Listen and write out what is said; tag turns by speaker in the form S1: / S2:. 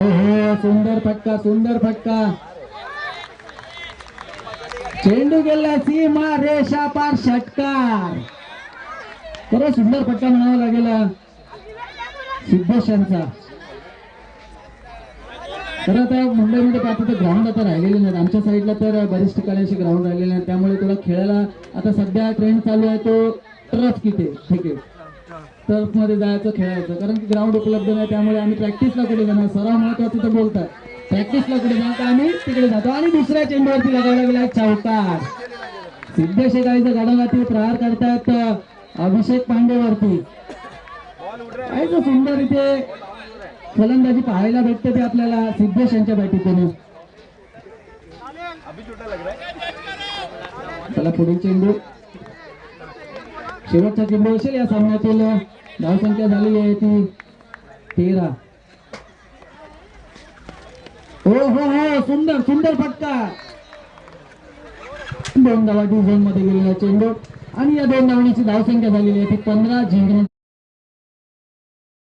S1: सुंदर फटका, सुंदर फटका. चेंडू गेला सीमा रेषा पार, षटकार. खरं सुंदर फटका म्हणावा लागेल सिद्धेश यांचा. तर आता मुंबईमध्ये पाहतो तर ग्राउंड आता राहिलेले नाहीत. आमच्या साईडला तर बरेच ठिकाणी असे ग्राउंड राहिलेले आहेत. त्यामुळे तुला खेळायला आता सध्या ट्रेंड चालू आहे तो टर्फ क्रिकेट. टर्फ मध्ये जायचं खेळायचं, कारण की ग्राउंड उपलब्ध नाही. त्यामुळे आम्ही प्रॅक्टिसला कुठे जाणार, सराव महत्वाचं तर बोलतात. प्रॅक्टिसला कुठे जाणार तर आम्ही तिकडे जातो. आणि दुसऱ्या चेंडूवरती लगावला गेला चौकार. सिद्धेश गाईचा गडावरती प्रहार करतायत अभिषेक पांडेवरती. काय सुंदर इथे फलंदाजी पाहायला भेटते ते आपल्याला सिद्धेश यांच्या बॅटीतून. चला पुढील चेंडू, शेवटचा चेंडू असेल या सामन्यातील. धावसंख्या झालेली आहे ती 13. हो, सुंदर सुंदर फटका. 2 धावांची झोन मध्ये गेलेला चेंडू आणि या 2 धावांची धावसंख्या झालेली आहे ती 15. जिंकण्याची